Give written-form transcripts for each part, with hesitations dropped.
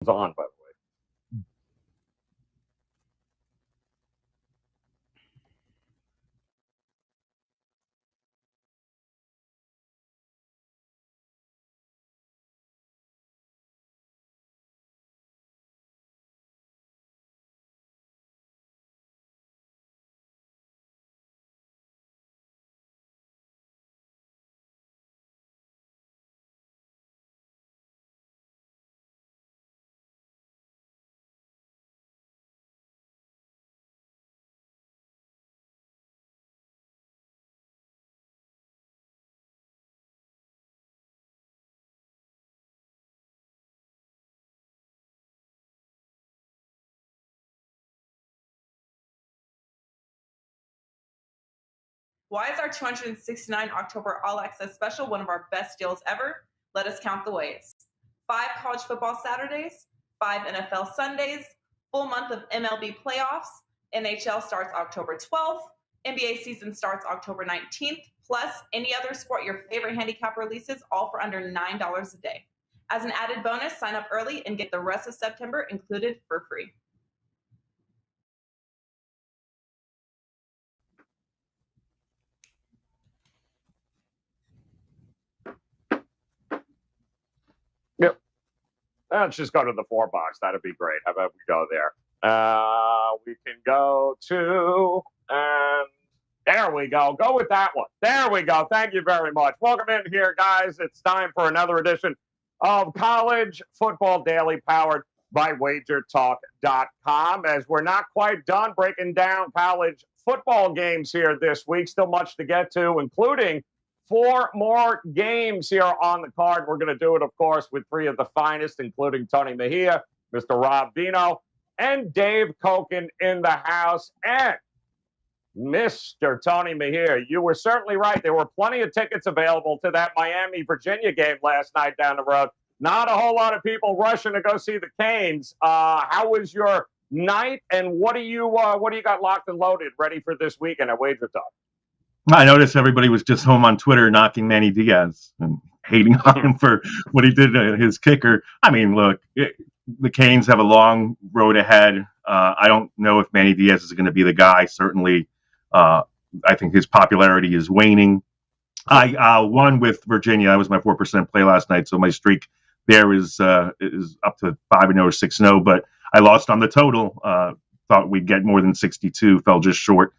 on, by the way. Why is our 269 October All Access Special one of our best deals ever? Let us count the ways. 5 college football Saturdays, 5 NFL Sundays, full month of MLB playoffs, NHL starts October 12th, NBA season starts October 19th, plus any other sport your favorite handicap releases, all for under $9 a day. As an added bonus, sign up early and get the rest of September included for free. Yep. Let's just go to the 4 box. That'd be great. How about we go there? We can go to, and there we go. Go with that one. There we go. Thank you very much. Welcome in here, guys. It's time for another edition of College Football Daily, powered by WagerTalk.com. As we're not quite done breaking down college football games here this week, still much to get to, including 4 more games here on the card. We're going to do it, of course, with 3 of the finest, including Tony Mejia, Mr. Rob Veno, and Dave Cokin in the house. And Mr. Tony Mejia, you were certainly right. There were plenty of tickets available to that Miami-Virginia game last night down the road. Not a whole lot of people rushing to go see the Canes. How was your night, and what do you got locked and loaded ready for this weekend at WagerTalk? I noticed everybody was just home on Twitter knocking Manny Diaz and hating on him for what he did to his kicker. I mean, look, the Canes have a long road ahead. I don't know if Manny Diaz is going to be the guy. Certainly, I think his popularity is waning. I won with Virginia. That was my 4% play last night, so my streak there is up to 5-0 or 6-0. But I lost on the total. Thought we'd get more than 62. Fell just short.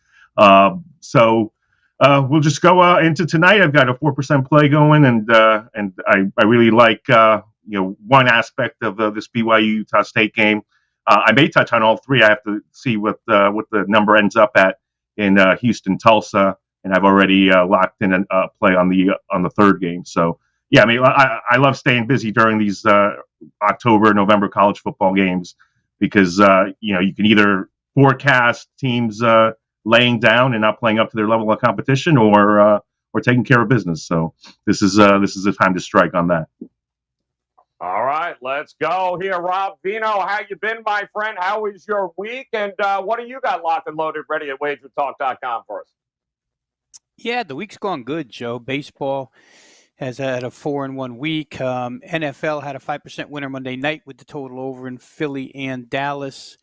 So. We'll just go into tonight. I've got a 4% play going, and I really like one aspect of this BYU Utah State game. I may touch on all 3. I have to see what the number ends up at in Houston Tulsa, and I've already locked in a play on the 3rd game. So yeah, I mean I love staying busy during these October, November college football games because you can either forecast teams laying down and not playing up to their level of competition, or taking care of business. So this is the time to strike on that. All right, let's go here. Rob Veno, how you been, my friend? How was your week? And what do you got locked and loaded ready at WagerTalk.com for us? Yeah, the week's gone good, Joe. Baseball has had a 4-1 week. NFL had a 5% winner Monday night with the total over in Philly and Dallas.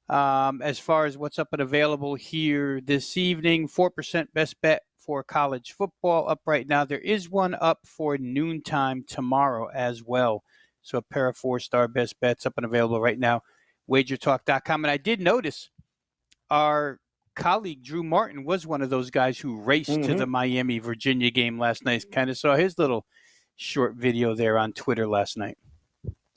As far as what's up and available here this evening, 4% best bet for college football up right now. There is one up for noontime tomorrow as well. So a pair of 4-star best bets up and available right now, WagerTalk.com. And I did notice our colleague Drew Martin was one of those guys who raced to the Miami-Virginia game last night. Kind of saw his little short video there on Twitter last night.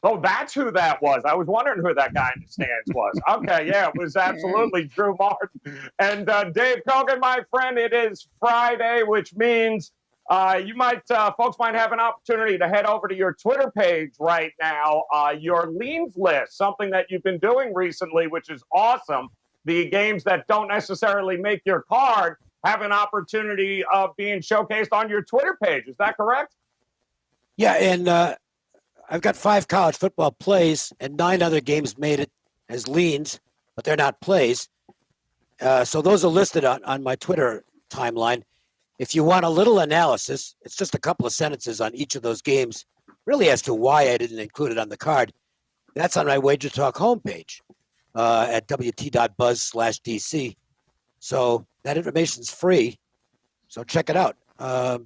Oh, that's who that was. I was wondering who that guy in the stands was. Okay, yeah, it was absolutely Drew Martin. And Dave Cokin, my friend, it is Friday, which means folks might have an opportunity to head over to your Twitter page right now, your leans list, something that you've been doing recently, which is awesome. The games that don't necessarily make your card have an opportunity of being showcased on your Twitter page. Is that correct? Yeah, and I've got 5 college football plays, and 9 other games made it as leans, but they're not plays. So those are listed on my Twitter timeline. If you want a little analysis, it's just a couple of sentences on each of those games, really as to why I didn't include it on the card. That's on my WagerTalk homepage at wt.buzz/DC. So that information's free. So check it out. I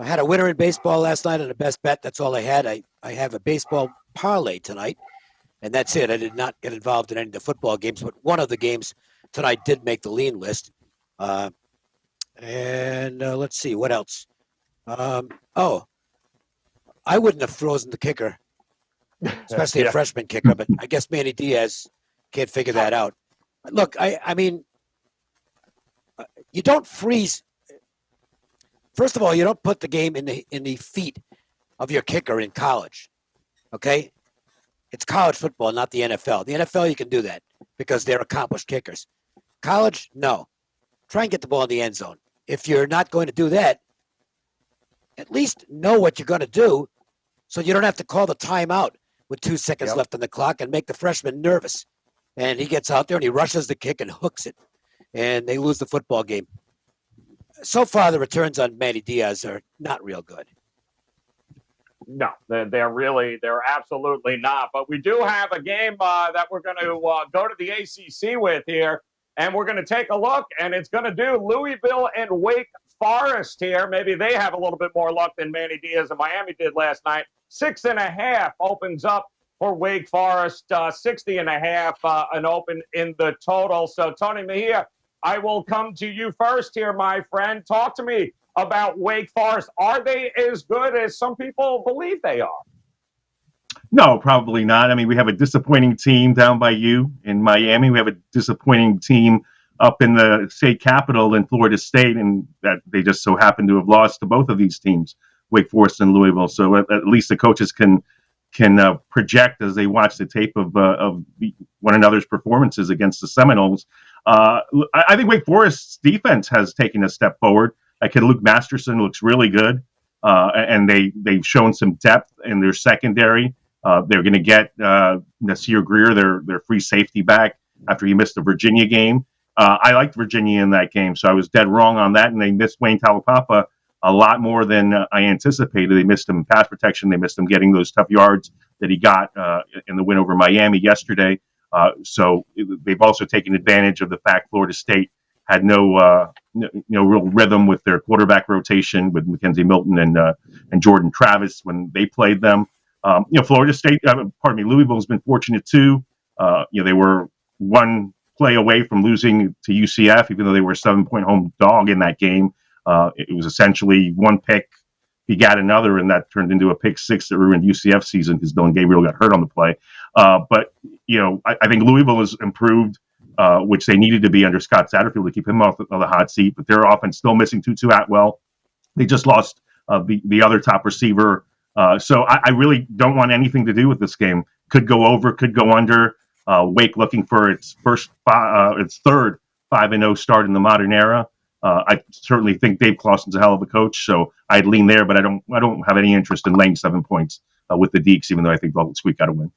had a winner in baseball last night on the best bet. That's all I had. I have a baseball parlay tonight, and that's it. I did not get involved in any of the football games, but one of the games tonight did make the lean list. Let's see, what else? I wouldn't have frozen the kicker, especially a freshman kicker, but I guess Manny Diaz can't figure that out. Look, I mean, you don't freeze. First of all, you don't put the game in the feet of your kicker in college, okay? It's college football, not the NFL. The NFL, you can do that because they're accomplished kickers. College, no. Try and get the ball in the end zone. If you're not going to do that, at least know what you're going to do so you don't have to call the timeout with 2 seconds left on the clock and make the freshman nervous. And he gets out there and he rushes the kick and hooks it, and they lose the football game. So far, the returns on Manny Diaz are not real good. No, they're absolutely not. But we do have a game that we're going to go to the ACC with here, and we're going to take a look, and it's going to do Louisville and Wake Forest here. Maybe they have a little bit more luck than Manny Diaz and Miami did last night. 6.5 opens up for Wake Forest, 60.5 an open in the total. So, Tony Mejia, I will come to you first here, my friend. Talk to me about Wake Forest. Are they as good as some people believe they are? No, probably not. I mean, we have a disappointing team down by you in Miami. We have a disappointing team up in the state capital in Florida State, and that they just so happen to have lost to both of these teams, Wake Forest and Louisville. So at least the coaches can project as they watch the tape of one another's performances against the Seminoles. I think Wake Forest's defense has taken a step forward. Kid Luke Masterson looks really good, and they've shown some depth in their secondary. They're going to get Nasir Greer, their free safety back, after he missed the Virginia game. I liked Virginia in that game, so I was dead wrong on that, and they missed Wayne Talapapa a lot more than I anticipated. They missed him in pass protection. They missed him getting those tough yards that he got in the win over Miami yesterday. So they've also taken advantage of the fact Florida State had no real rhythm with their quarterback rotation with Mackenzie Milton and Jordan Travis when they played them. Florida State, Louisville has been fortunate too. They were one play away from losing to UCF, even though they were a 7-point home dog in that game. It was essentially one pick begat another, and that turned into a pick six that ruined UCF season because Dylan Gabriel got hurt on the play. But I think Louisville has improved, which they needed to be under Scott Satterfield to keep him off the hot seat. But their offense still missing Tutu Atwell. They just lost the other top receiver. So I really don't want anything to do with this game. Could go over, could go under. Wake looking for its third 5-0 start in the modern era. I certainly think Dave Clawson's a hell of a coach, so I'd lean there, but I don't have any interest in laying 7 points with the Deeks, even though I think they'll squeak out a win.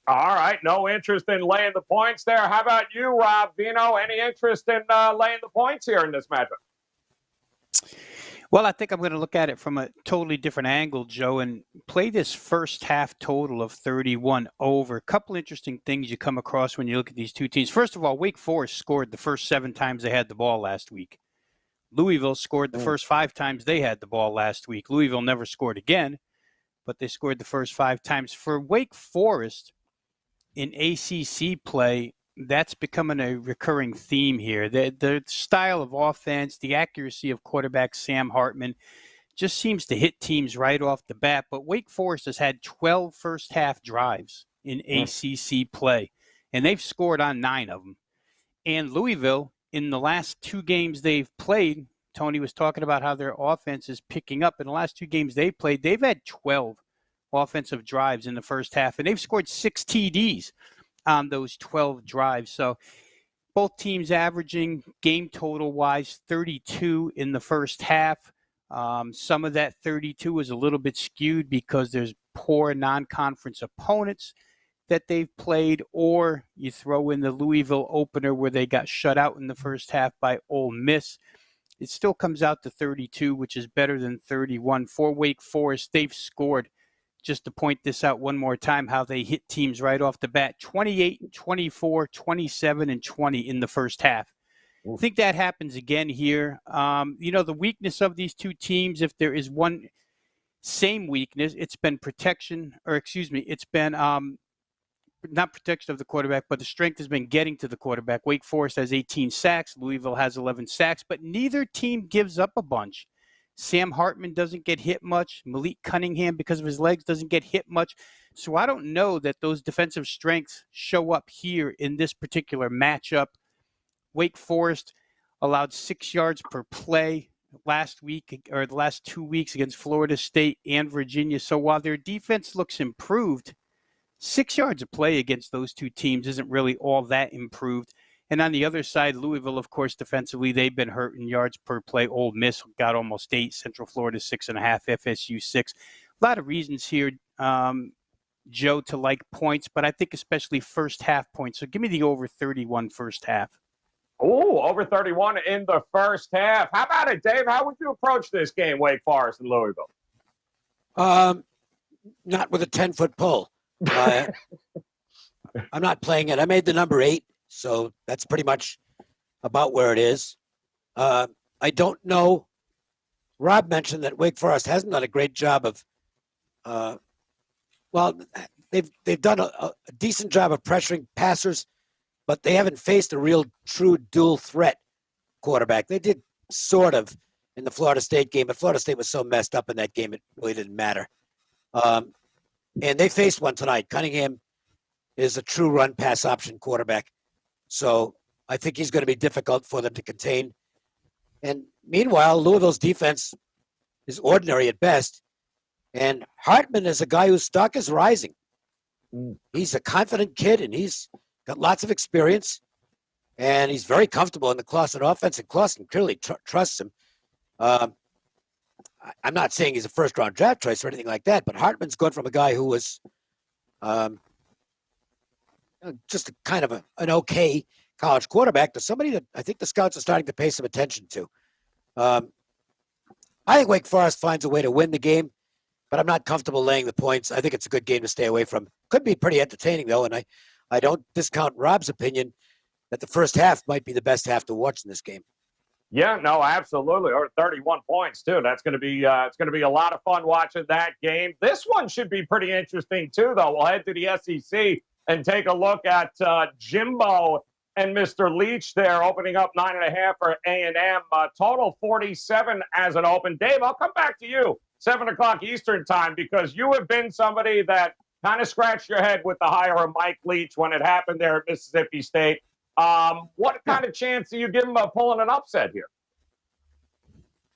All right, no interest in laying the points there. How about you, Rob Veno? Any interest in laying the points here in this matchup? Well, I think I'm going to look at it from a totally different angle, Joe, and play this first half total of 31 over. A couple interesting things you come across when you look at these two teams. First of all, Wake Forest scored the first 7 times they had the ball last week. Louisville scored the first 5 times they had the ball last week. Louisville never scored again, but they scored the first 5 times. For Wake Forest in ACC play, that's becoming a recurring theme here. The style of offense, the accuracy of quarterback Sam Hartman just seems to hit teams right off the bat. But Wake Forest has had 12 first-half drives in ACC play, and they've scored on 9 of them. And Louisville, in the last 2 games they've played, Tony was talking about how their offense is picking up. In the last 2 games they've played, they've had 12 offensive drives in the first half, and they've scored 6 TDs on those 12 drives. So both teams averaging game total wise 32 in the first half. Some of that 32 is a little bit skewed because there's poor non-conference opponents that they've played, or you throw in the Louisville opener where they got shut out in the first half by Ole Miss. It still comes out to 32, which is better than 31. For Wake Forest, they've scored just to point this out one more time, how they hit teams right off the bat. 28, 24, 27, and 20 in the first half. I think that happens again here. The weakness of these two teams, if there is one same weakness, it's been it's been not protection of the quarterback, but the strength has been getting to the quarterback. Wake Forest has 18 sacks. Louisville has 11 sacks, but neither team gives up a bunch. Sam Hartman doesn't get hit much. Malik Cunningham, because of his legs, doesn't get hit much. So I don't know that those defensive strengths show up here in this particular matchup. Wake Forest allowed 6 yards per play last week, or the last 2 weeks, against Florida State and Virginia. So while their defense looks improved, 6 yards a play against those two teams isn't really all that improved. And on the other side, Louisville, of course, defensively, they've been hurt in yards per play. Ole Miss got almost 8, Central Florida 6.5, FSU 6. A lot of reasons here, Joe, to like points, but I think especially first half points. So give me the over 31 first half. Oh, over 31 in the first half. How about it, Dave? How would you approach this game, Wake Forest and Louisville? Not with a 10-foot pole. I'm not playing it. I made the number 8, so that's pretty much about where it is. I don't know. Rob mentioned that Wake Forest hasn't done a great job of. They've done a decent job of pressuring passers, but they haven't faced a real true dual threat quarterback. They did sort of in the Florida State game, but Florida State was so messed up in that game it really didn't matter. And they faced one tonight. Cunningham is a true run-pass option quarterback. So I think he's going to be difficult for them to contain. And meanwhile, Louisville's defense is ordinary at best. And Hartman is a guy whose stock is rising. He's a confident kid, and he's got lots of experience. And he's very comfortable in the Clawson offense, and Clawson clearly trusts him. I'm not saying he's a first-round draft choice or anything like that, but Hartman's gone from a guy who was just a kind of an okay college quarterback to somebody that I think the scouts are starting to pay some attention to. I think Wake Forest finds a way to win the game, but I'm not comfortable laying the points. I think it's a good game to stay away from. Could be pretty entertaining, though, and I don't discount Rob's opinion that the first half might be the best half to watch in this game. Yeah, no, absolutely. Or 31 points too. That's going to be it's going to be a lot of fun watching that game. This one should be pretty interesting too, though. We'll head to the SEC and take a look at Jimbo and Mr. Leach there, opening up 9.5 for A&M. Total 47 as an open. Dave, I'll come back to you 7:00 Eastern time, because you have been somebody that kind of scratched your head with the hire of Mike Leach when it happened there at Mississippi State. What kind of chance do you give him of pulling an upset here?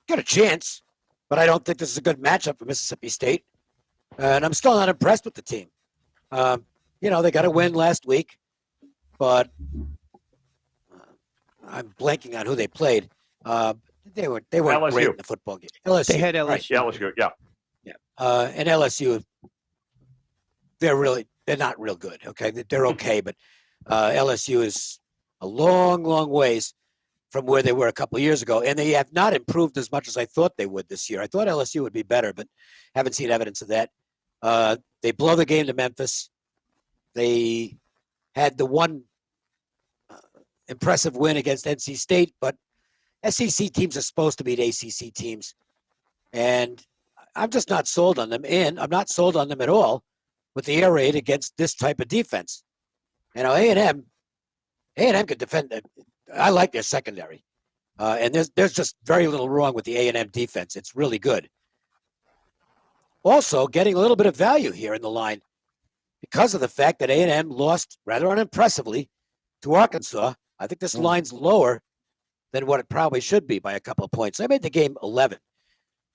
Got a chance, but I don't think this is a good matchup for Mississippi State. And I'm still not impressed with the team. They got a win last week, but I'm blanking on who they played. They weren't LSU. great in the football game. LSU. They had LSU. Right. LSU, yeah. And LSU, they're not real good. Okay, they're okay, but LSU is a long, long ways from where they were a couple of years ago, and they have not improved as much as I thought they would this year. I thought LSU would be better, but haven't seen evidence of that. They blow the game to Memphis. They had the one impressive win against NC State, but SEC teams are supposed to beat ACC teams, and I'm just not sold on them. And I'm not sold on them at all with the air raid against this type of defense. A&M could defend it. I like their secondary. And there's just very little wrong with the A&M defense. It's really good. Also, getting a little bit of value here in the line because of the fact that A&M lost rather unimpressively to Arkansas. I think this line's lower than what it probably should be by a couple of points. I made the game 11.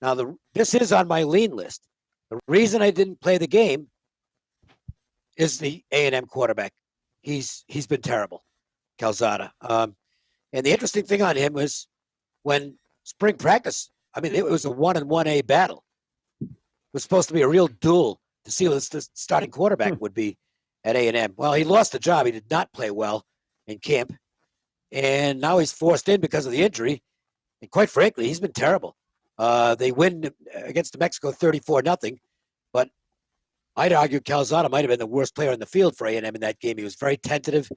Now, this is on my lean list. The reason I didn't play the game is the A&M quarterback. He's been terrible, Calzada. And the interesting thing on him was when spring practice, it was a 1-1A battle. It was supposed to be a real duel to see who the starting quarterback would be at A&M. Well, he lost the job. He did not play well in camp. And now he's forced in because of the injury. And quite frankly, he's been terrible. They win against New Mexico 34-0. But I'd argue Calzada might have been the worst player on the field for A&M in that game. He was very tentative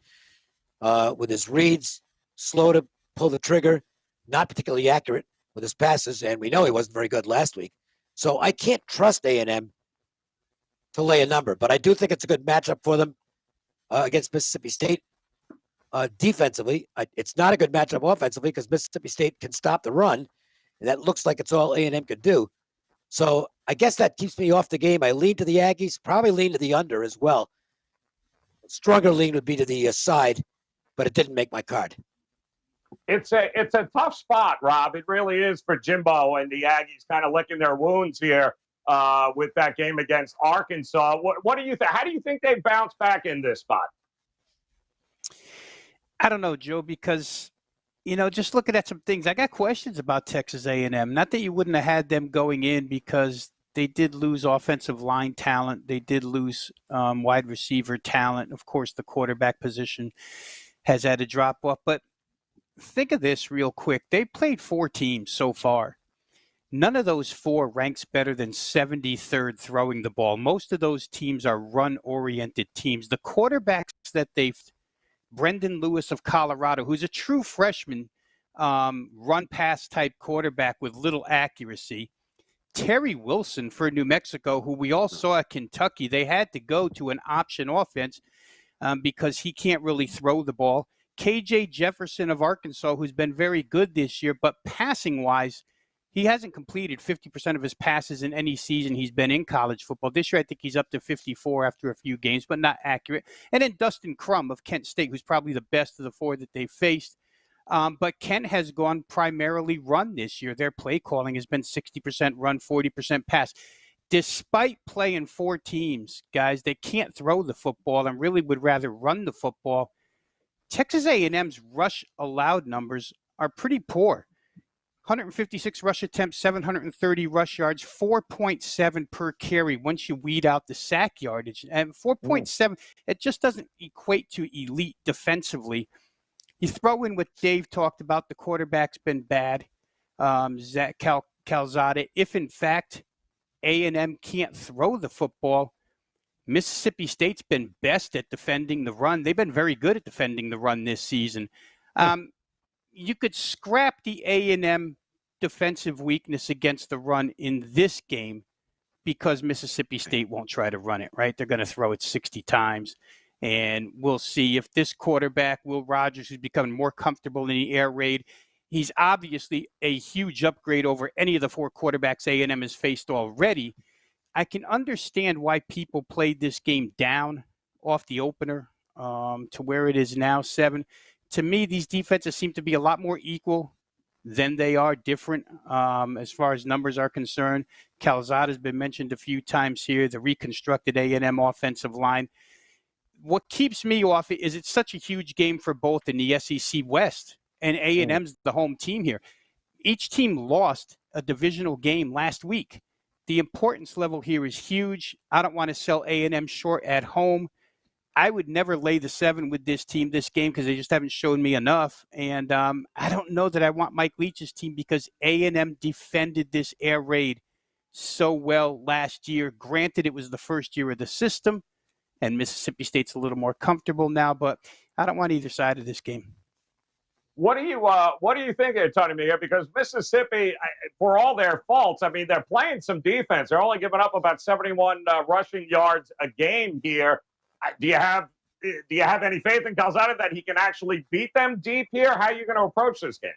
with his reads, slow to pull the trigger, not particularly accurate with his passes, and we know he wasn't very good last week. So I can't trust A&M to lay a number, but I do think it's a good matchup for them against Mississippi State. Defensively, it's not a good matchup offensively because Mississippi State can stop the run, and that looks like it's all A&M could do. So I guess that keeps me off the game. I lean to the Aggies, probably lean to the under as well. A stronger lean would be to the side, but it didn't make my card. It's a tough spot, Rob. It really is for Jimbo and the Aggies kind of licking their wounds here with that game against Arkansas. What do you think? How do you think they bounce back in this spot? I don't know, Joe, because, just looking at some things, I got questions about Texas A&M. Not that you wouldn't have had them going in because they did lose offensive line talent. They did lose wide receiver talent. Of course, the quarterback position has had a drop off. But think of this real quick. They played 4 teams so far. None of those 4 ranks better than 73rd throwing the ball. Most of those teams are run-oriented teams. The quarterbacks that they've Brendan Lewis of Colorado, who's a true freshman, run-pass type quarterback with little accuracy. Terry Wilson for New Mexico, who we all saw at Kentucky. They had to go to an option offense because he can't really throw the ball. KJ Jefferson of Arkansas, who's been very good this year, but passing-wise, he hasn't completed 50% of his passes in any season he's been in college football. This year, I think he's up to 54 after a few games, but not accurate. And then Dustin Crum of Kent State, who's probably the best of the 4 that they've faced. But Kent has gone primarily run this year. Their play calling has been 60% run, 40% pass. Despite playing 4 teams, guys, that can't throw the football and really would rather run the football, Texas A&M's rush allowed numbers are pretty poor. 156 rush attempts, 730 rush yards, 4.7 per carry once you weed out the sack yardage. And 4.7, it just doesn't equate to elite defensively. You throw in what Dave talked about, the quarterback's been bad, Zach Calzada. If, in fact, A&M can't throw the football, Mississippi State's been best at defending the run. They've been very good at defending the run this season. You could scrap the A&M defensive weakness against the run in this game because Mississippi State won't try to run it, right? They're going to throw it 60 times. And we'll see if this quarterback, Will Rogers, who's becoming more comfortable in the air raid, he's obviously a huge upgrade over any of the 4 quarterbacks A&M has faced already. I can understand why people played this game down off the opener to where it is now, 7. To me, these defenses seem to be a lot more equal than they are different as far as numbers are concerned. Calzada has been mentioned a few times here, the reconstructed A&M offensive line. What keeps me off it is it's such a huge game for both in the SEC West, and A&M's the home team here. Each team lost a divisional game last week. The importance level here is huge. I don't want to sell A&M short at home. I would never lay the 7 with this team this game because they just haven't shown me enough. And I don't know that I want Mike Leach's team because A&M defended this air raid so well last year. Granted, it was the first year of the system, and Mississippi State's a little more comfortable now, but I don't want either side of this game. What do you think of Tony Mejia? Because Mississippi, for all their faults, I mean, they're playing some defense. They're only giving up about 71 rushing yards a game here. Do you have any faith in Calzada that he can actually beat them deep here? How are you going to approach this game?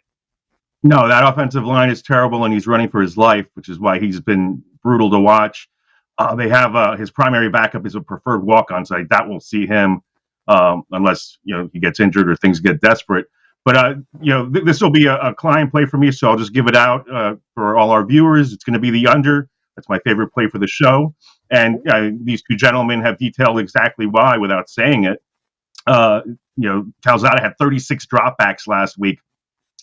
No, that offensive line is terrible, and he's running for his life, which is why he's been brutal to watch. They have his primary backup is a preferred walk-on, so that will see him unless he gets injured or things get desperate. But this will be a client play for me, so I'll just give it out for all our viewers. It's going to be the under. That's my favorite play for the show. And these 2 gentlemen have detailed exactly why without saying it. Calzada had 36 dropbacks last week.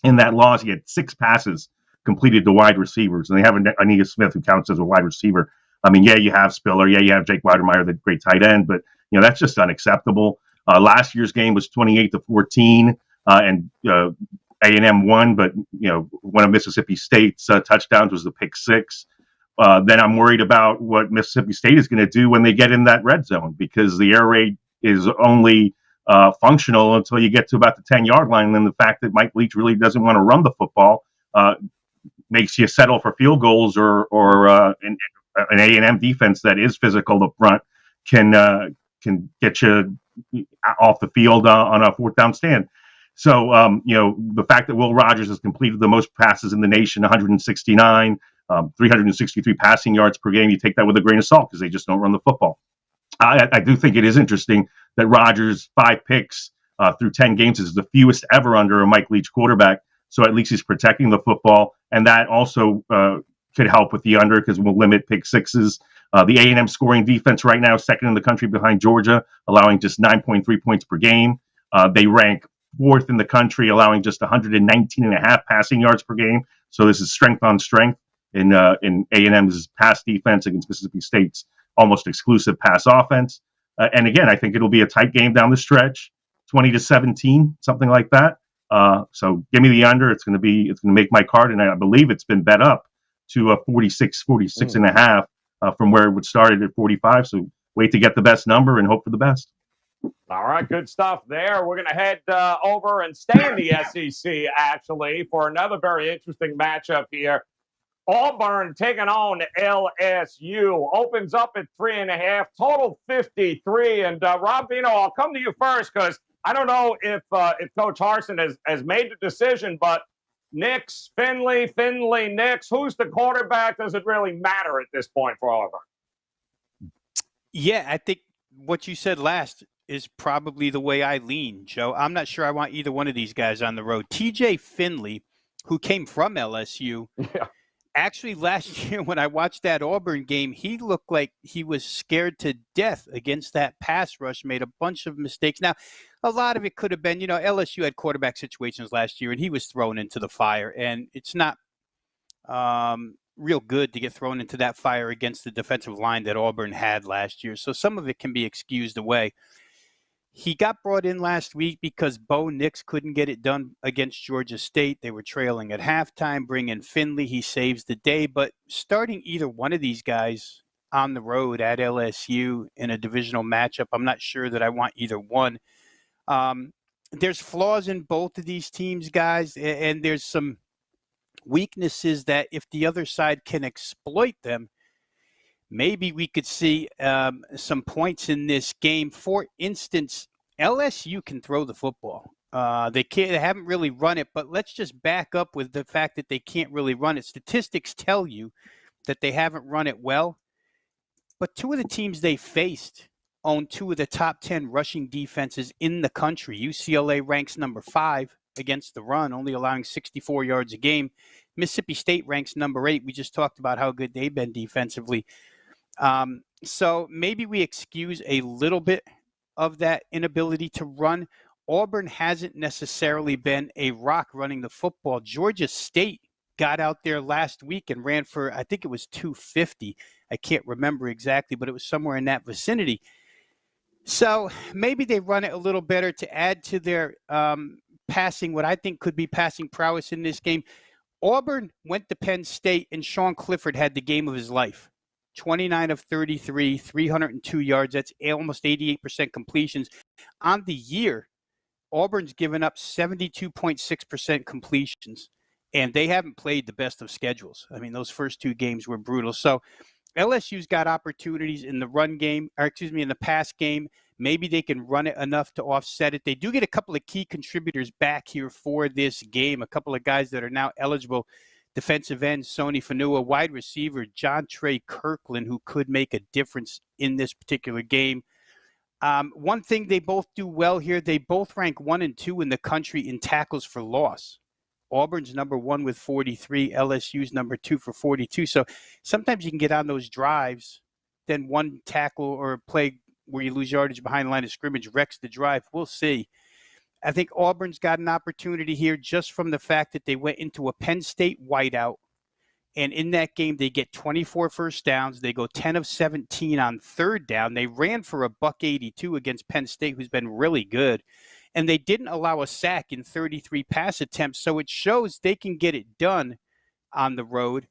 In that loss, he had 6 passes completed to wide receivers. And they have Anita Smith, who counts as a wide receiver. I mean, yeah, you have Spiller. Yeah, you have Jake Weidermeyer, the great tight end. But, that's just unacceptable. Last year's game was 28-14. And A&M won. But, one of Mississippi State's touchdowns was the pick 6. then I'm worried about what Mississippi State is going to do when they get in that red zone, because the air raid is only functional until you get to about the 10-yard line. And then the fact that Mike Leach really doesn't want to run the football makes you settle for field goals, or an A&M defense that is physical up front can get you off the field on a fourth down stand. So, the fact that Will Rogers has completed the most passes in the nation, 169, 363 passing yards per game, you take that with a grain of salt because they just don't run the football. I do think it is interesting that Rogers' 5 picks through 10 games is the fewest ever under a Mike Leach quarterback. So at least he's protecting the football, and that also could help with the under because we'll limit pick sixes. The A&M scoring defense right now, second in the country behind Georgia, allowing just 9.3 points per game. They rank 4th in the country, allowing just 119.5 passing yards per game. So this is strength on strength in A&M's pass defense against Mississippi State's almost exclusive pass offense. And again, I think it'll be a tight game down the stretch, 20-17, something like that. So give me the under. It's going to make my card, and I believe it's been bet up to a 46 and a half from where it would start at 45. So wait to get the best number and hope for the best. All right, good stuff there. We're going to head over and stay in the SEC, actually, for another very interesting matchup here. Auburn taking on LSU. Opens up at 3.5, total 53. And Rob Veno, I'll come to you first because I don't know if Coach Harsin has made the decision, but Nix, Finley, Nix, who's the quarterback? Does it really matter at this point for Auburn? Yeah, I think what you said last is probably the way I lean, Joe. I'm not sure I want either one of these guys on the road. TJ Finley, who came from LSU, actually last year when I watched that Auburn game, he looked like he was scared to death against that pass rush, made a bunch of mistakes. Now, a lot of it could have been, LSU had quarterback situations last year, and he was thrown into the fire. And it's not real good to get thrown into that fire against the defensive line that Auburn had last year. So some of it can be excused away. He got brought in last week because Bo Nix couldn't get it done against Georgia State. They were trailing at halftime. Bring in Finley. He saves the day. But starting either one of these guys on the road at LSU in a divisional matchup, I'm not sure that I want either one. There's flaws in both of these teams, guys, and there's some weaknesses that if the other side can exploit them, maybe we could see some points in this game. For instance, LSU can throw the football. They haven't really run it, but let's just back up with the fact that they can't really run it. Statistics tell you that they haven't run it well, but 2 of the teams they faced own 2 of the top 10 rushing defenses in the country. UCLA ranks number 5 against the run, only allowing 64 yards a game. Mississippi State ranks number 8. We just talked about how good they've been defensively. So maybe we excuse a little bit of that inability to run. Auburn hasn't necessarily been a rock running the football. Georgia State got out there last week and ran for, I think it was 250. I can't remember exactly, but it was somewhere in that vicinity. So maybe they run it a little better to add to their passing, what I think could be passing prowess in this game. Auburn went to Penn State, and Sean Clifford had the game of his life. 29 of 33, 302 yards. That's almost 88% completions. On the year, Auburn's given up 72.6% completions, and they haven't played the best of schedules. I mean, those first 2 games were brutal. So LSU's got opportunities in the run game, in the pass game. Maybe they can run it enough to offset it. They do get a couple of key contributors back here for this game, a couple of guys that are now eligible. Defensive end, Sony Fanua, wide receiver, John Trey Kirkland, who could make a difference in this particular game. One thing they both do well here, they both rank 1 and 2 in the country in tackles for loss. Auburn's number 1 with 43, LSU's number 2 for 42. So sometimes you can get on those drives, then one tackle or a play where you lose yardage behind the line of scrimmage wrecks the drive. We'll see. I think Auburn's got an opportunity here just from the fact that they went into a Penn State whiteout. And in that game, they get 24 first downs. They go 10 of 17 on third down. They ran for $182 against Penn State, who's been really good. And they didn't allow a sack in 33 pass attempts. So it shows they can get it done on the road.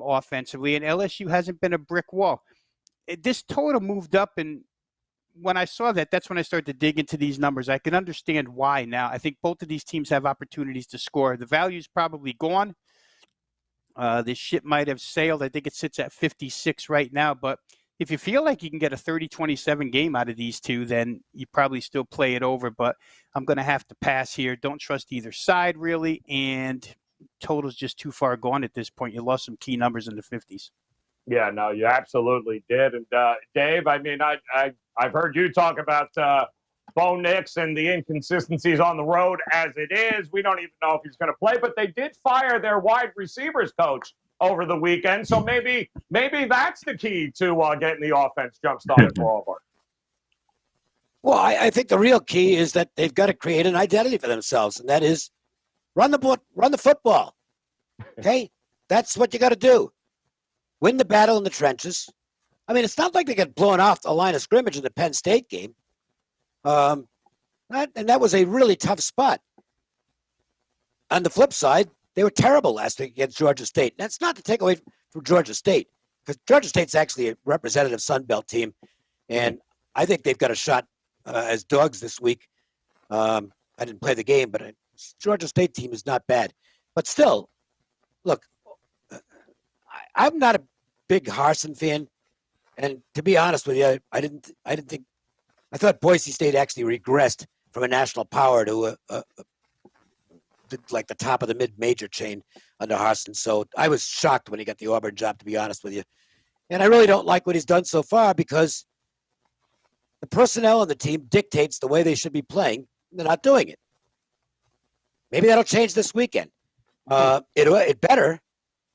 offensively, and LSU hasn't been a brick wall. This total moved up, and when I saw that, that's when I started to dig into these numbers. I can understand why now. I think both of these teams have opportunities to score. The value's probably gone. This ship might have sailed. I think it sits at 56 right now. But if you feel like you can get a 30-27 game out of these two, then you probably still play it over. But I'm going to have to pass here. Don't trust either side, really. And total's just too far gone at this point. You lost some key numbers in the 50s. Yeah, no, you absolutely did. And Dave, I mean, I've heard you talk about Bo Nix and the inconsistencies on the road as it is. We don't even know if he's going to play, but they did fire their wide receivers coach over the weekend. So maybe that's the key to getting the offense jump-started for Auburn. Well, I think the real key is that they've got to create an identity for themselves, and that is run the football. Okay? That's what you got to do. Win the battle in the trenches. I mean, it's not like they get blown off the line of scrimmage in the Penn State game. And that was a really tough spot. On the flip side, they were terrible last week against Georgia State. That's not to take away from Georgia State, because Georgia State's actually a representative Sun Belt team, and I think they've got a shot as dogs this week. I didn't play the game, but Georgia State team is not bad. But still, look, I'm not a big Harsin fan, and to be honest with you, I thought Boise State actually regressed from a national power to like the top of the mid-major chain under Harsin. So I was shocked when he got the Auburn job, to be honest with you. And I really don't like what he's done so far, because the personnel on the team dictates the way they should be playing. They're not doing it. Maybe that'll change this weekend. It better,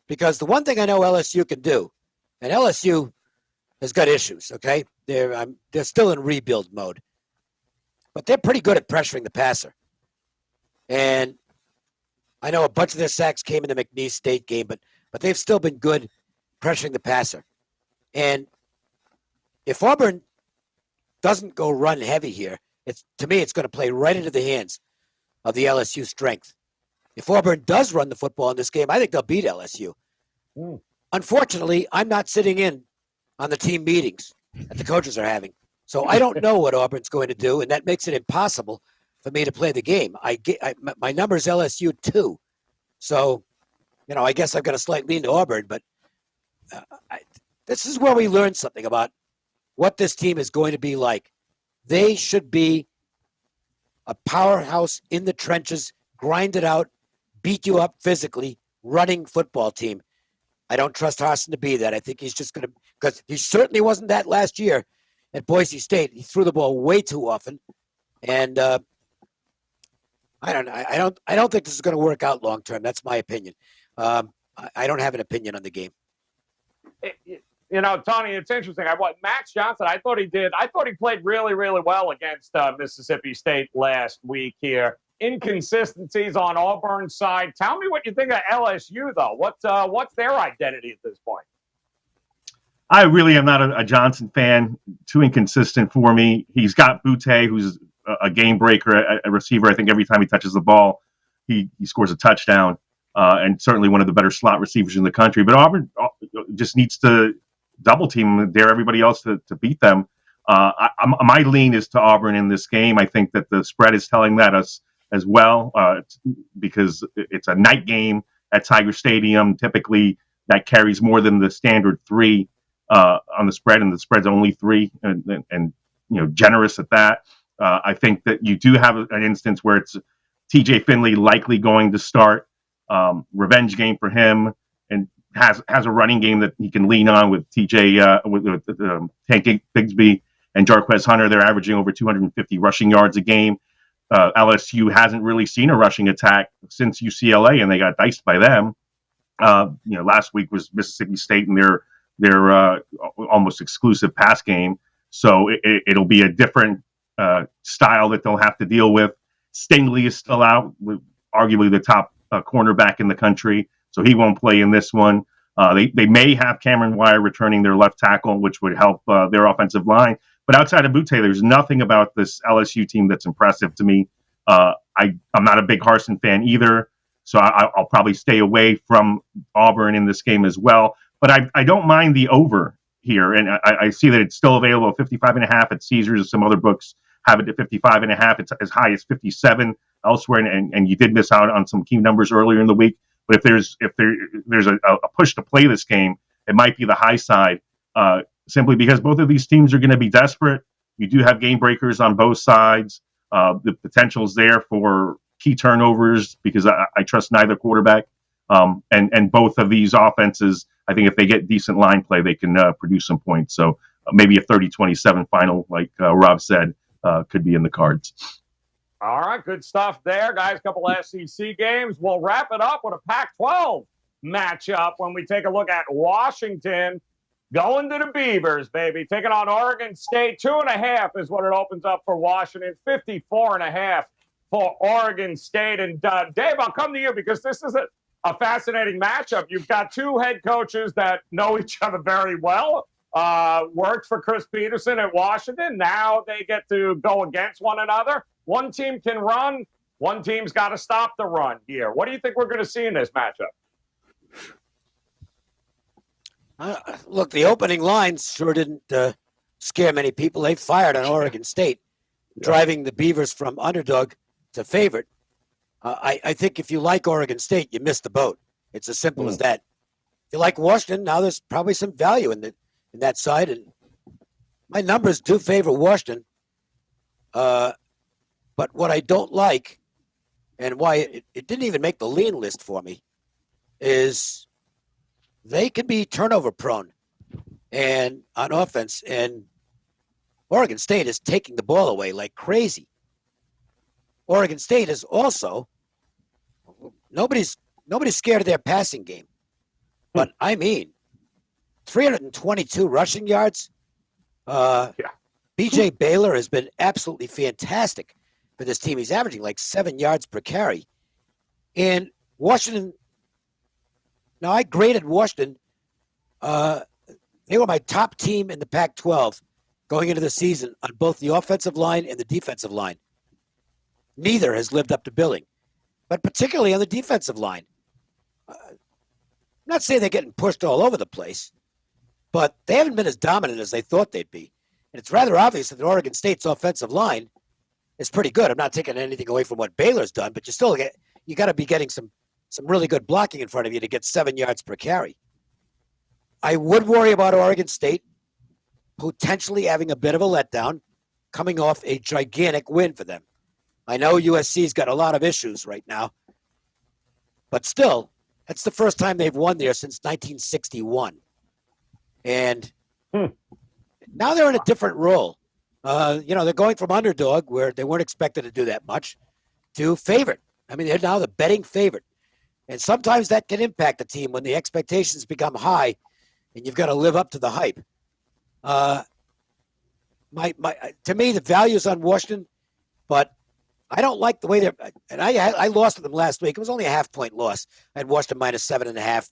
because the one thing I know LSU can do, and LSU has got issues, okay? They're still in rebuild mode. But they're pretty good at pressuring the passer. And I know a bunch of their sacks came in the McNeese State game, but they've still been good pressuring the passer. And if Auburn doesn't go run heavy here, to me it's going to play right into the hands of the LSU strength. If Auburn does run the football in this game, I think they'll beat LSU. Unfortunately, I'm not sitting in on the team meetings that the coaches are having. So I don't know what Auburn's going to do, and that makes it impossible for me to play the game. My number is LSU 2. So, I guess I've got a slight lean to Auburn, but this is where we learn something about what this team is going to be like. They should be a powerhouse in the trenches, grind it out, beat you up physically, running football team. I don't trust Harsin to be that. I think he's just going to, because he certainly wasn't that last year at Boise State. He threw the ball way too often, and I don't think this is going to work out long term. That's my opinion. I don't have an opinion on the game. Tony, it's interesting. Max Johnson, I thought he played really, really well against Mississippi State last week here. Inconsistencies on Auburn's side. Tell me what you think of LSU, though. What's their identity at this point? I really am not a Johnson fan. Too inconsistent for me. He's got Butte, who's a game breaker, a receiver. I think every time he touches the ball, he scores a touchdown, and certainly one of the better slot receivers in the country. But Auburn just needs to double team, dare everybody else to beat them. My lean is to Auburn in this game. I think that the spread is telling that us as well, because it's a night game at Tiger Stadium. Typically, that carries more than the standard 3 on the spread, and the spread's only 3, and generous at that. I think that you do have an instance where it's TJ Finley likely going to start, revenge game for him, and has a running game that he can lean on with TJ with Tank Bigsby and Jarquez Hunter. They're averaging over 250 rushing yards a game. LSU hasn't really seen a rushing attack since UCLA, and they got diced by them. Last week was Mississippi State and their almost exclusive pass game. So it'll be a different style that they'll have to deal with. Stingley is still out, arguably the top cornerback in the country, so he won't play in this one. They may have Cameron Wire returning their left tackle, which would help their offensive line. But outside of Butte, there's nothing about this LSU team that's impressive to me. I'm not a big Harsin fan either. So I'll probably stay away from Auburn in this game as well. But I don't mind the over here. And I see that it's still available at 55.5 at Caesars. Some other books have it at 55.5. It's as high as 57 elsewhere. And you did miss out on some key numbers earlier in the week. But if there's a push to play this game, it might be the high side, simply because both of these teams are going to be desperate. You do have game breakers on both sides. The potential's there for key turnovers because I trust neither quarterback. And both of these offenses, I think if they get decent line play, they can produce some points. So maybe a 30-27 final, like Rob said, could be in the cards. All right, good stuff there, guys. A couple SEC games. We'll wrap it up with a Pac-12 matchup when we take a look at Washington going to the Beavers, baby. Taking on Oregon State. 2.5 is what it opens up for Washington. 54.5 for Oregon State. And Dave, I'll come to you because this is a fascinating matchup. You've got two head coaches that know each other very well. Worked for Chris Peterson at Washington. Now they get to go against one another. One team can run. One team's got to stop the run here. What do you think we're going to see in this matchup? Look, the opening lines sure didn't scare many people. They fired on Oregon State, driving the Beavers from underdog to favorite. I think if you like Oregon State, you missed the boat. It's as simple as that. If you like Washington, now there's probably some value in that side. And my numbers do favor Washington. But what I don't like, and why it didn't even make the lean list for me, is they can be turnover prone and on offense. And Oregon State is taking the ball away like crazy. Oregon State is also nobody's scared of their passing game. But I mean, 322 rushing yards. BJ Baylor has been absolutely fantastic for this team. He's averaging like 7 yards per carry. And Washington, now I graded Washington. They were my top team in the Pac-12 going into the season on both the offensive line and the defensive line. Neither has lived up to billing, but particularly on the defensive line. I'm not saying they're getting pushed all over the place, but they haven't been as dominant as they thought they'd be. And it's rather obvious that Oregon State's offensive line is pretty good. I'm not taking anything away from what Baylor's done, but you got to be getting some really good blocking in front of you to get 7 yards per carry. I would worry about Oregon State potentially having a bit of a letdown coming off a gigantic win for them. I know USC's got a lot of issues right now, but still, that's the first time they've won there since 1961. And now they're in a different role. They're going from underdog, where they weren't expected to do that much, to favorite. I mean, they're now the betting favorite. And sometimes that can impact the team when the expectations become high and you've got to live up to the hype. To me, the value's on Washington, but I don't like the way they're – and I lost to them last week. It was only a half-point loss. I had Washington -7.5.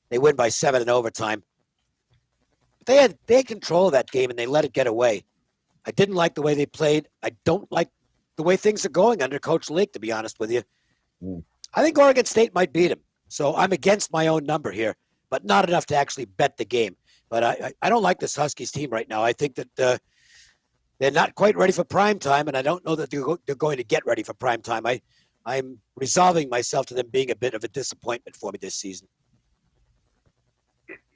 They win by 7 in overtime. But they had control of that game, and they let it get away. I didn't like the way they played. I don't like the way things are going under Coach Lake, to be honest with you. I think Oregon State might beat him. So I'm against my own number here, but not enough to actually bet the game. But I don't like this Huskies team right now. I think that they're not quite ready for prime time, and I don't know that they're going to get ready for prime time. I'm resolving myself to them being a bit of a disappointment for me this season.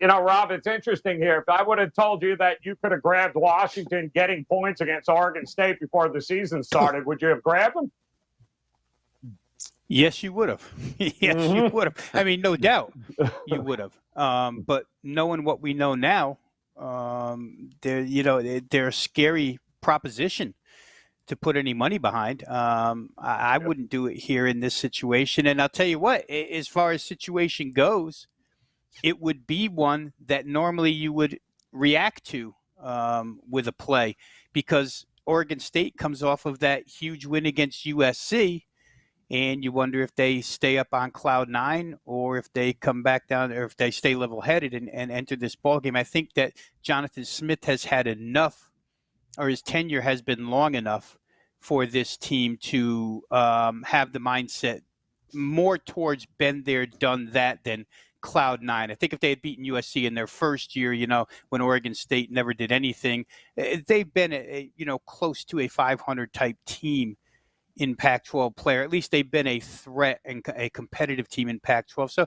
You know, Rob, it's interesting here. If I would have told you that you could have grabbed Washington getting points against Oregon State before the season started, would you have grabbed them? Yes, you would have. You would have. I mean, no doubt you would have. But knowing what we know now, they're a scary proposition to put any money behind. I wouldn't do it here in this situation. And I'll tell you what, as far as situation goes, it would be one that normally you would react to with a play, because Oregon State comes off of that huge win against USC, and you wonder if they stay up on cloud 9 or if they come back down, or if they stay level-headed and enter this ballgame. I think that Jonathan Smith has had enough, or his tenure has been long enough for this team to have the mindset more towards been there, done that than Cloud 9. I think if they had beaten USC in their first year, when Oregon State never did anything, they've been, close to a 500 type team in Pac-12 player. At least they've been a threat and a competitive team in Pac-12. So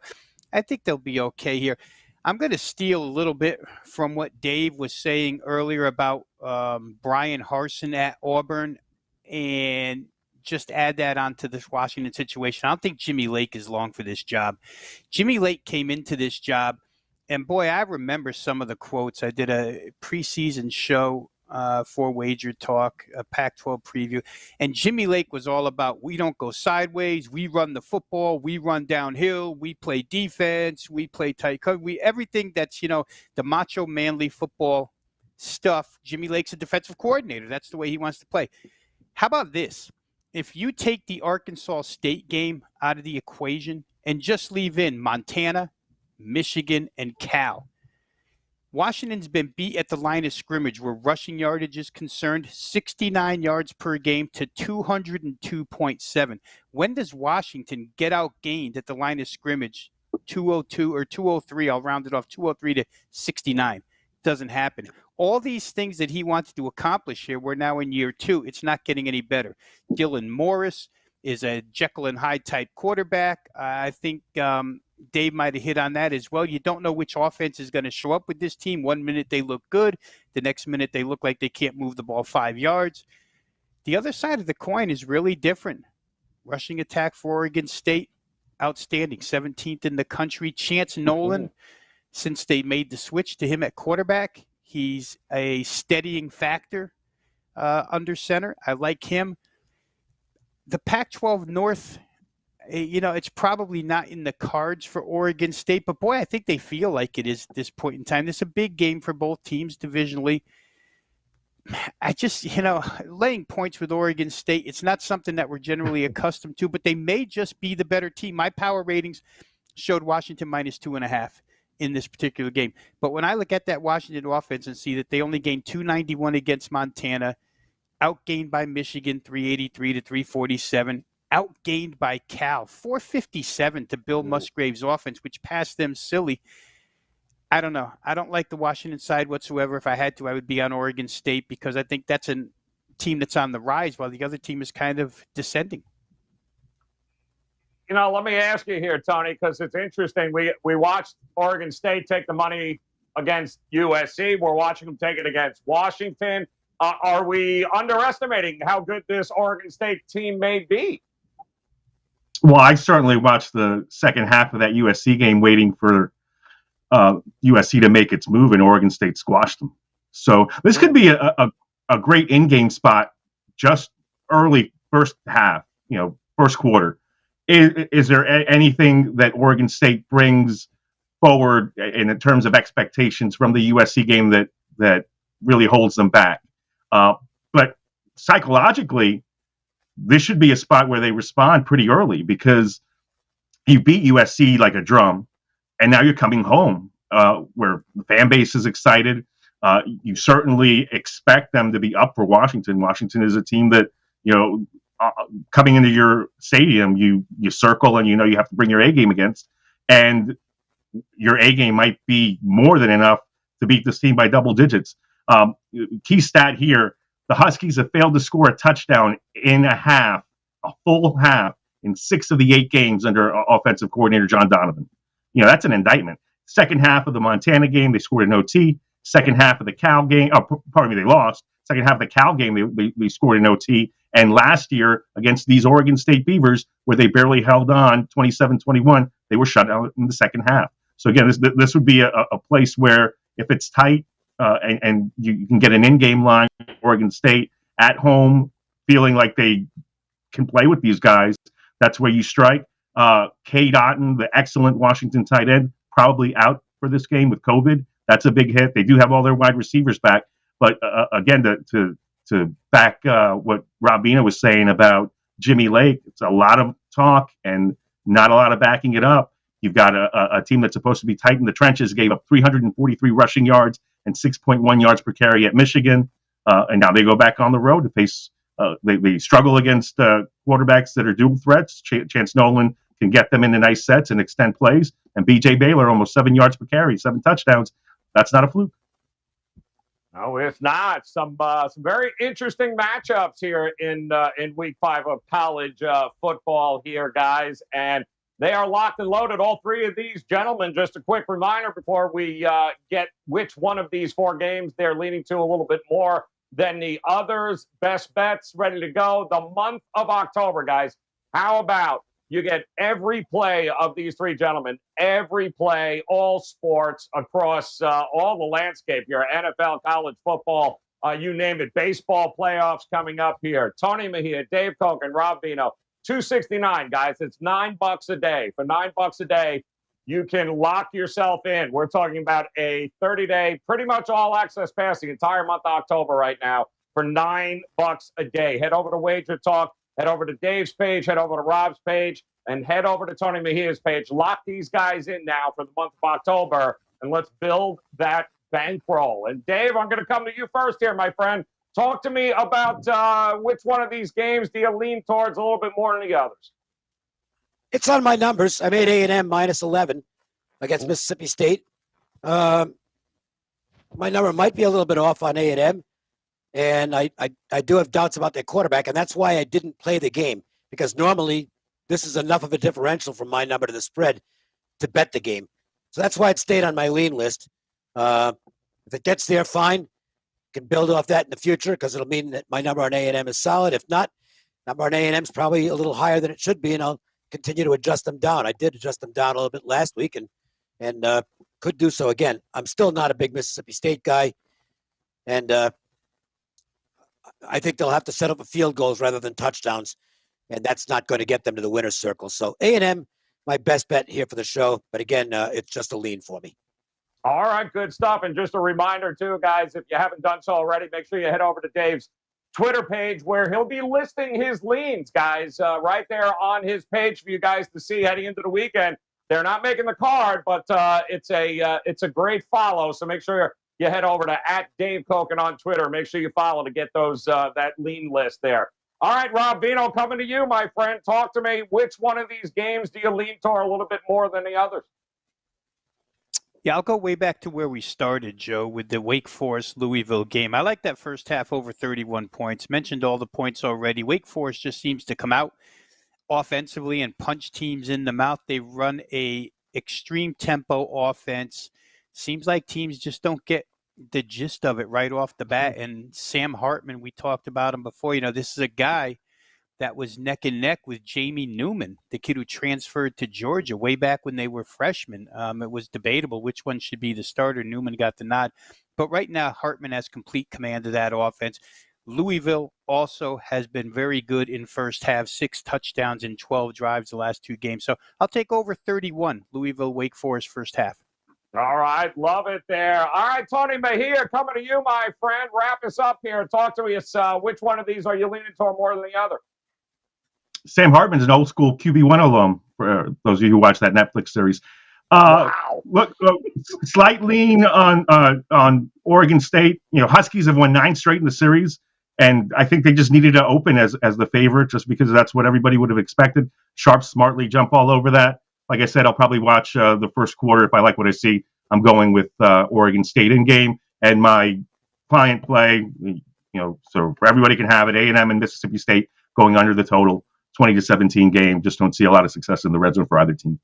I think they'll be okay here. I'm going to steal a little bit from what Dave was saying earlier about Brian Harsin at Auburn and just add that onto this Washington situation. I don't think Jimmy Lake is long for this job. Jimmy Lake came into this job, and boy, I remember some of the quotes. I did a preseason show for WagerTalk, a Pac-12 preview, and Jimmy Lake was all about, we don't go sideways, we run the football, we run downhill, we play defense, we play tight cover, everything that's, the macho manly football stuff. Jimmy Lake's a defensive coordinator. That's the way he wants to play. How about this? If you take the Arkansas State game out of the equation and just leave in Montana, Michigan, and Cal, Washington's been beat at the line of scrimmage where rushing yardage is concerned, 69 yards per game to 202.7. When does Washington get outgained at the line of scrimmage? 202 or 203, I'll round it off, 203 to 69. Doesn't happen. All these things that he wants to accomplish here, we're now in year 2. It's not getting any better. Dylan Morris is a Jekyll and Hyde type quarterback. I think Dave might have hit on that as well. You don't know which offense is going to show up with this team. One minute they look good. The next minute they look like they can't move the ball 5 yards. The other side of the coin is really different. Rushing attack for Oregon State, outstanding. 17th in the country. Chance Nolan, since they made the switch to him at quarterback, he's a steadying factor under center. I like him. The Pac-12 North, it's probably not in the cards for Oregon State, but boy, I think they feel like it is at this point in time. This is a big game for both teams divisionally. I just, laying points with Oregon State, it's not something that we're generally accustomed to, but they may just be the better team. My power ratings showed Washington minus 2.5 in this particular game. But when I look at that Washington offense and see that they only gained 291 against Montana, outgained by Michigan 383 to 347, outgained by Cal 457 to Bill Musgrave's offense, which passed them silly. I don't know. I don't like the Washington side whatsoever. If I had to, I would be on Oregon State because I think that's a team that's on the rise while the other team is kind of descending. Let me ask you here, Tony, because it's interesting. We watched Oregon State take the money against USC. We're watching them take it against Washington. Are we underestimating how good this Oregon State team may be? Well, I certainly watched the second half of that USC game waiting for USC to make its move, and Oregon State squashed them. So this could be a great in-game spot just early first half, first quarter. Is there anything that Oregon State brings forward in terms of expectations from the USC game that really holds them back? But psychologically, this should be a spot where they respond pretty early because you beat USC like a drum, and now you're coming home where the fan base is excited. You certainly expect them to be up for Washington. Washington is a team that, coming into your stadium, you circle and you have to bring your A game against, and your A game might be more than enough to beat this team by double digits. Key stat here, the Huskies have failed to score a touchdown in a full half, in 6 of the 8 games under offensive coordinator John Donovan. That's an indictment. Second half of the Montana game, they scored an OT. Second half of the Cal game, they lost. Second half of the Cal game, they scored an OT. And last year, against these Oregon State Beavers, where they barely held on 27-21, they were shut out in the second half. So again, this would be a place where if it's tight and you can get an in-game line, Oregon State at home, feeling like they can play with these guys, that's where you strike. Cade Otton, the excellent Washington tight end, probably out for this game with COVID. That's a big hit. They do have all their wide receivers back. But again, to back what Rob Veno was saying about Jimmy Lake, it's a lot of talk and not a lot of backing it up. You've got a team that's supposed to be tight in the trenches, gave up 343 rushing yards and 6.1 yards per carry at Michigan. And now they go back on the road to face, they struggle against quarterbacks that are dual threats. Chance Nolan can get them into nice sets and extend plays. And B.J. Baylor, almost 7 yards per carry, 7 touchdowns. That's not a fluke. No, it's not. Some very interesting matchups here in Week 5 of college football here, guys. And they are locked and loaded, all three of these gentlemen. Just a quick reminder before we get which one of these 4 games they're leaning to a little bit more than the others. Best bets ready to go. The month of October, guys. How about you get every play of these 3 gentlemen, every play, all sports across all the landscape here, NFL, college football, you name it, baseball playoffs coming up here. Tony Mejia, Dave Cokin, Rob Veno, $269, guys. It's $9 a day. For $9 a day, you can lock yourself in. We're talking about a 30-day, pretty much all-access pass the entire month of October right now for $9 a day. Head over to WagerTalk. Head over to Dave's page, head over to Rob's page, and head over to Tony Mejia's page. Lock these guys in now for the month of October, and let's build that bankroll. And Dave, I'm going to come to you first here, my friend. Talk to me about which one of these games do you lean towards a little bit more than the others? It's on my numbers. I made A&M minus 11 against Mississippi State. My number might be a little bit off on A&M. And I do have doubts about their quarterback, and that's why I didn't play the game, because normally this is enough of a differential from my number to the spread to bet the game. So that's why it stayed on my lean list. If it gets there, fine. Can build off that in the future because it'll mean that my number on A&M is solid. If not, number on A&M is probably a little higher than it should be, and I'll continue to adjust them down. I did adjust them down a little bit last week and could do so again. I'm still not a big Mississippi State guy, and I think they'll have to set up field goals rather than touchdowns, and that's not going to get them to the winner's circle. So A&M, my best bet here for the show, but again, it's just a lean for me. All right, good stuff. And just a reminder, too, guys, if you haven't done so already, make sure you head over to Dave's Twitter page where he'll be listing his leans, guys, right there on his page for you guys to see heading into the weekend. They're not making the card, but it's a great follow, so make sure you head over to @DaveCokin on Twitter. Make sure you follow to get those that lean list there. All right, Rob Veno, coming to you, my friend. Talk to me. Which one of these games do you lean toward a little bit more than the others? Yeah, I'll go way back to where we started, Joe, with the Wake Forest-Louisville game. I like that first half over 31 points. Mentioned all the points already. Wake Forest just seems to come out offensively and punch teams in the mouth. They run a extreme tempo offense. Seems like teams just don't get the gist of it right off the bat. And Sam Hartman, we talked about him before. You know, this is a guy that was neck and neck with Jamie Newman, the kid who transferred to Georgia way back when they were freshmen. It was debatable which one should be the starter. Newman got the nod. But right now, Hartman has complete command of that offense. Louisville also has been very good in first half, 6 touchdowns in 12 drives the last 2 games. So I'll take over 31, Louisville, Wake Forest first half. All right, love it there. All right, Tony Mejia, coming to you, my friend. Wrap us up here. Talk to us. Which one of these are you leaning toward more than the other? Sam Hartman's an old school QB1 alum, for those of you who watch that Netflix series. Wow. Look, slight lean on Oregon State. You know, Huskies have won 9 straight in the series, and I think they just needed to open as the favorite just because that's what everybody would have expected. Sharp smartly jump all over that. Like I said, I'll probably watch the first quarter. If I like what I see, I'm going with Oregon State in game. And my client play, you know, so everybody can have it, A&M and Mississippi State going under the total, 20-17 game. Just don't see a lot of success in the red zone for either team.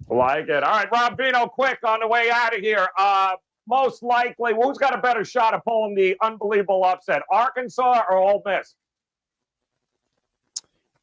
Like it. All right, Rob Veno, quick on the way out of here. Most likely, who's got a better shot of pulling the unbelievable upset, Arkansas or Ole Miss?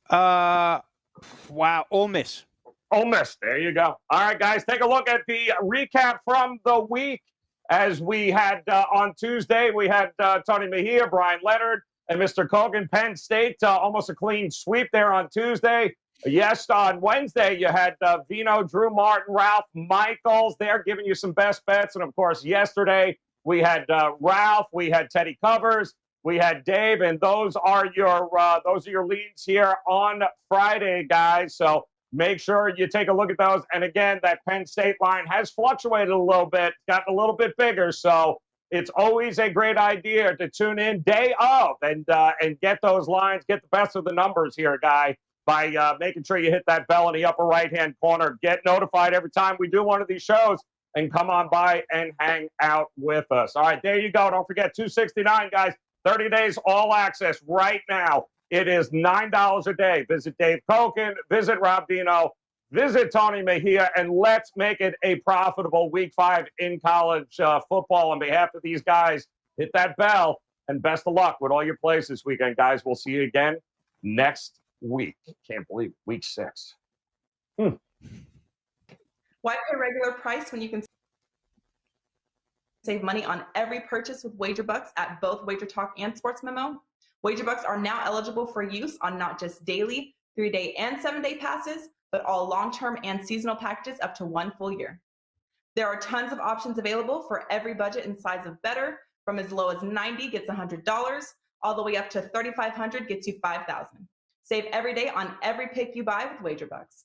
Wow, Ole Miss. Ole Miss. There you go. All right, guys, take a look at the recap from the week. As we had on Tuesday, we had Tony Mejia, Brian Leonard, and Mr. Cokin. Penn State, almost a clean sweep there on Tuesday. Yes, on Wednesday, you had Veno, Drew Martin, Ralph Michaels there giving you some best bets. And, of course, yesterday we had Ralph, we had Teddy Covers, we had Dave, and those are your leads here on Friday, guys. So make sure you take a look at those. And, again, that Penn State line has fluctuated a little bit, gotten a little bit bigger. So it's always a great idea to tune in day of and get those lines, get the best of the numbers here, guy. by making sure you hit that bell in the upper right-hand corner. Get notified every time we do one of these shows, and come on by and hang out with us. All right, there you go. Don't forget, $269, guys. 30 days all access right now. It is $9 a day. Visit Dave Cokin, visit Rob Dino, visit Tony Mejia, and let's make it a profitable Week 5 in college football. On behalf of these guys, hit that bell, and best of luck with all your plays this weekend, guys. We'll see you again next week. Can't believe Week 6. Why pay regular price when you can save money on every purchase with WagerBucks at both WagerTalk and Sports Memo? WagerBucks are now eligible for use on not just daily, 3-day, and 7-day passes, but all long-term and seasonal packages up to 1 full year. There are tons of options available for every budget and size of better, from as low as $90 gets $100, all the way up to $3,500 gets you $5,000. Save every day on every pick you buy with WagerBucks.